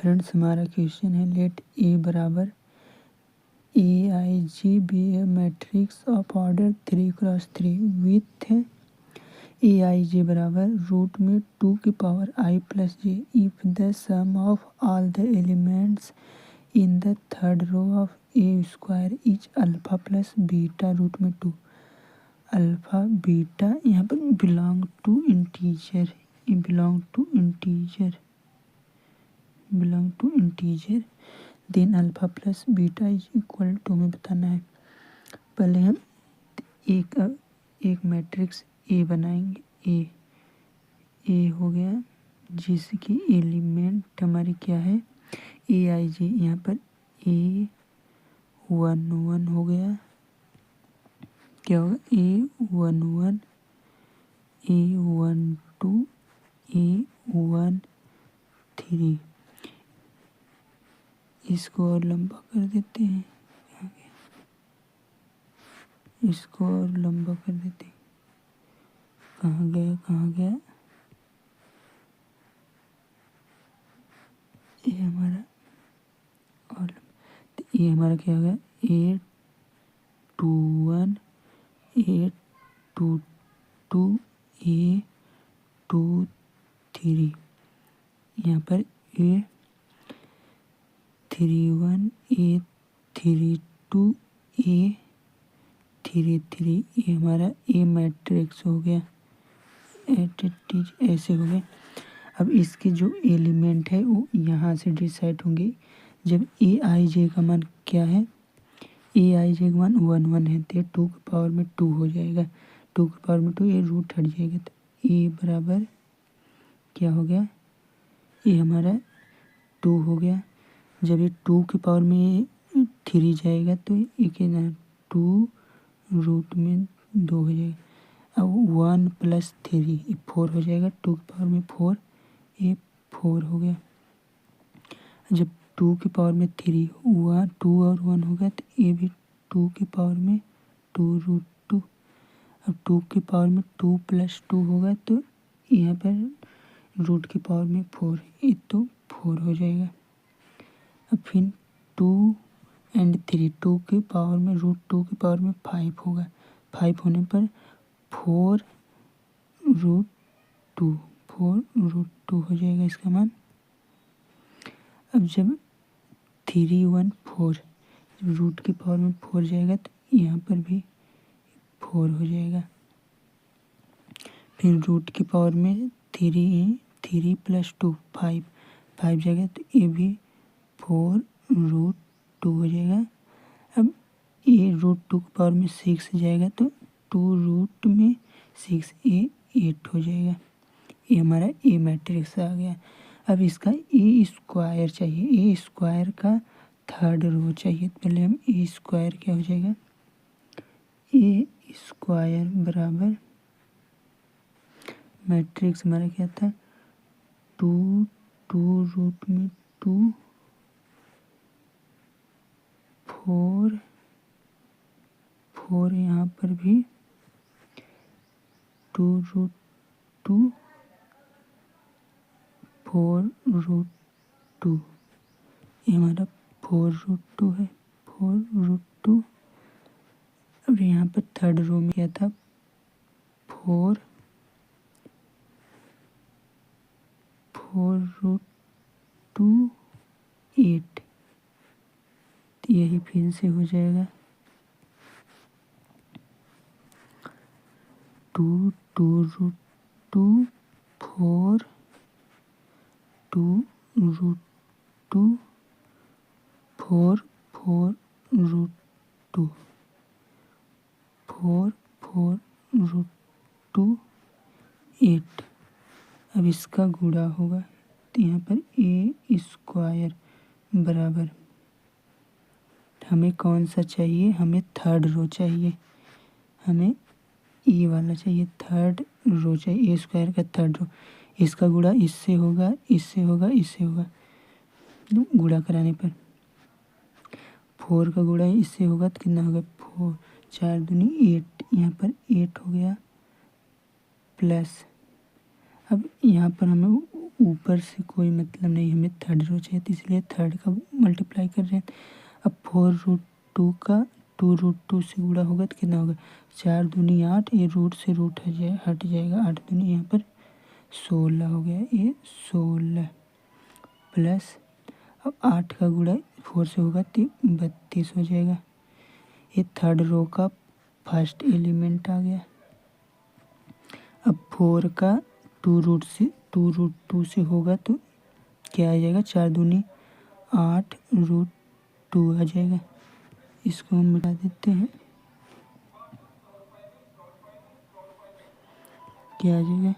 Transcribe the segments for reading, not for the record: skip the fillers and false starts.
Friends हमारा question है late A बराबर AIG be A matrix of order 3x3 with AIJ बराबर root में 2 की power I plus J if the sum of all the elements in the third row of A square is alpha plus beta root में 2। अल्फा बीटा यहाँ पर belong to integer, belong to integer then alpha plus beta is equal to में बताना है। पहले हम एक मैट्रिक्स ए बनाएंगे। ए हो गया जिसकी एलिमेंट हमारी क्या है AIJ, यहाँ पर A11 हो गया, क्या होगा A11 A12 A13। इसको और लंबा कर देते हैं, इसको और लंबा कर देते हैं। कहाँ गया ये हमारा और तो ये हमारा क्या हो गया A21 A22 A23। यहाँ पर A31 A32 A33 ये हमारा ए मैट्रिक्स हो गया। ऐसे हो गए। अब इसके जो एलिमेंट है वो यहाँ से डिसाइड होंगे। जब AIJ का मान क्या है, AIJ का मान 1 1 है तो 2 की पावर में 2 हो जाएगा, 2 की पावर में 2 ये रूट हट जाएगा तो A बराबर क्या हो गया, ये हमारा 2 हो गया। जब ये 2 की पावर में 3 जाएगा तो ये क्या 2 रूट में 2 हो जाएगा। अब 1 प्लस 3 ये 4 हो जाएगा, 2 की पावर में 4 ये 4 हो गया। जब 2 की पावर में 3 हुआ 2 और 1 हो गया तो ये भी 2 की पावर में 2 रूट 2। अब 2 की पावर में 2 प्लस 2 होगा तो यहाँ पर रूट की पावर में 4 ये तो 4 हो जाएगा। अब फिर 2 एंड 3 2 की पावर में रूट 2 की पावर में 5 होगा, 5 होने पर 4 रूट 2 हो जाएगा इसका मान। अब जब 3 1 4 रूट की पावर में 4 जाएगा तो यहाँ पर भी 4 हो जाएगा। फिर रूट की पावर में 3 प्लस 2 5 जाएगा तो ये भी 4 रूट 2 हो जाएगा। अब ये रूट 2 की पावर में 6 जाएगा तो 2 रूट में 6 ये 8 हो जाएगा। ये हमारा ए मैट्रिक्स आ गया। अब इसका ए स्क्वायर चाहिए, ए स्क्वायर का थर्ड रो चाहिए। पहले हम ए स्क्वायर क्या हो जाएगा, ए स्क्वायर बराबर मैट्रिक्स हमारा क्या था 2 रूट में 2 4 यहाँ पर भी 2 रूट 2 4 रूट 2 ये हमारा 4 रूट 2 है, 4 रूट 2। अब यहाँ पर थर्ड रो में क्या था 4 रूट 2 8 यही फिर से हो जाएगा 2 रूट 2 4 रूट 2 4 रूट 2 4 रूट 2 8। अब इसका गुणा होगा तो यहाँ पर ए स्क्वायर बराबर हमें कौन सा चाहिए, हमें थर्ड रो चाहिए, हमें ए वाला चाहिए, थर्ड रो चाहिए, ए स्क्वायर का थर्ड रो। इसका गुणा इससे होगा, इससे होगा, इससे होगा, गुणा कराने पर 4 का गुणा इससे होगा तो कितना होगा 4 4 दूनी 8, यहाँ पर 8 हो गया प्लस। अब यहाँ पर हमें ऊपर से कोई मतलब नहीं, हमें थर्ड रो चाहिए तो इसलिए थर्ड का मल्टीप्लाई कर रहे हैं। अब 4√2 का 2√2 से गुणा होगा तो कितना होगा, 4 दूनी 8, ये रूट से रूट हट जाएगा, 8 दूनी यहाँ पर 16 हो गया, ये 16 प्लस अब 8 का गुणा 4 से होगा तो 32 हो जाएगा। ये थर्ड रो का फर्स्ट एलिमेंट आ गया। अब 4 का 2√2 से होगा तो क्या आ जाएगा, 4 दूनी 8√2 आ जाएगा। इसको हम मिटा देते हैं, क्या आ जाएगा।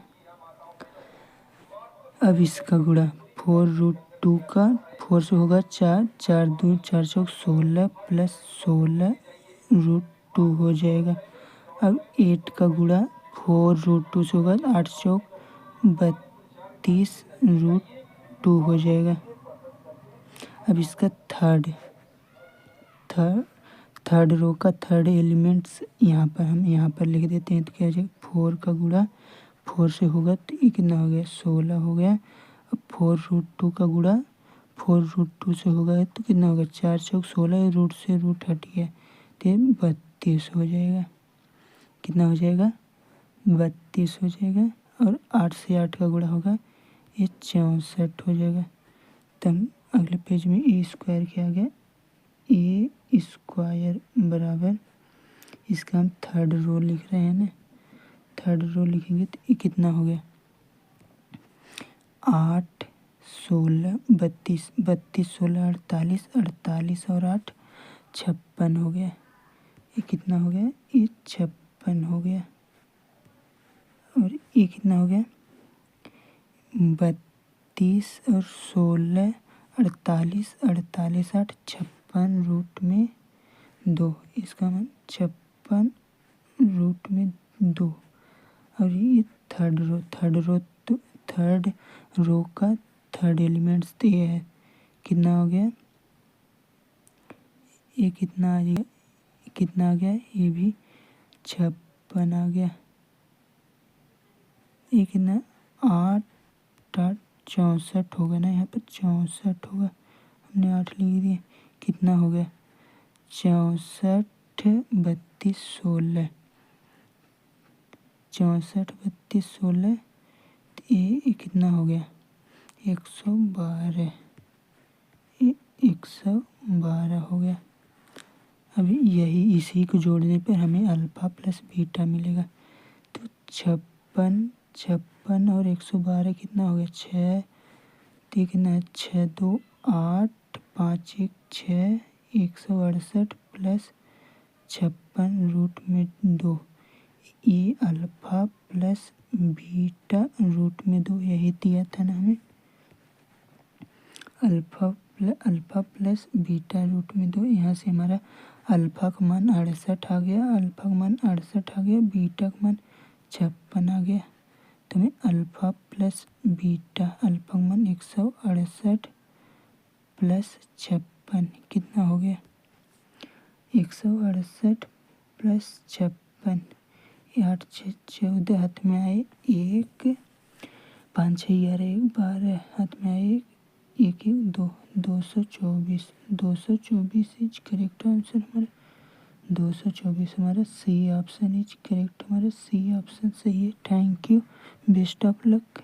अब इसका गुणा 4√2 का 4 से होगा 4, 4 2 4 चौक 16 प्लस 16√2 हो जाएगा। अब 8 का गुणा 4√2 से होगा 8 चौक 32√2 हो जाएगा। अब इसका थर्ड रो का थर्ड एलिमेंट्स यहाँ पर हम यहाँ पर लिख देते हैं तो क्या हो जाएगा, 4 का गुणा 4 से होगा तो ये कितना हो गया, 16 हो गया। अब 4√2 का गुणा 4√2 से होगा तो कितना होगा, 4 चौक 16, रूट से रूट हट गया तो 32 हो जाएगा। कितना हो जाएगा, 32 हो जाएगा। और 8 से 8 का गुणा होगा ये 64 हो जाएगा। तब अगले पेज में ए स्क्वायर क्या आ गया, ए स्क्वायर बराबर, इसका हम थर्ड रो लिख रहे हैं ना, थर्ड रो लिखेंगे तो ये कितना हो गया, 8 16 32, 32 16 48, 48 और 8 56 हो गया। ये कितना हो गया, ये 56 हो गया। और ये कितना हो गया, 32 और 16 48, 48 8 56 रूट में 2, इसका मान 56 रूट में 2। और ये थर्ड रो का थर्ड एलिमेंट्स तो ये है, कितना हो गया, ये कितना आ गया, कितना आ गया, ये भी 56 आ गया। ये कितना 8 8 64 होगा ना, यहाँ पर 64 होगा, हमने 8 लिख दिए। कितना हो गया, 64 32 16, 64 32 16, ये कितना हो गया, 112, ये 112 हो गया। अभी यही इसी को जोड़ने पर हमें अल्फ़ा प्लस बीटा मिलेगा। तो 56 और 112 कितना हो गया, 6, तो कितना है, 6 2 8 5 1 6, 168 प्लस 56 रूट में 2, ये अल्फ़ा प्लस बीटा रूट में 2, यही दिया था ना हमें, अल्फ़ा प्लस बीटा रूट में 2। यहाँ से हमारा अल्फ़ा का मान 68 आ गया, अल्फ़ा का मान 68 आ गया, बीटा का मान 56 आ गया। तो हमें अल्फ़ा प्लस बीटा, अल्फ़ा का मान 168 प्लस 56 कितना हो गया, 168 प्लस 56, 8 6 14 हाथ में आए 1, 5 6 11 1 12 हाथ में आए 1 1 2, 224, 224 इज करेक्ट आंसर हमारा, 224 हमारा सी ऑप्शन इज करेक्ट, हमारा सी ऑप्शन सही है। Thank you, best of luck.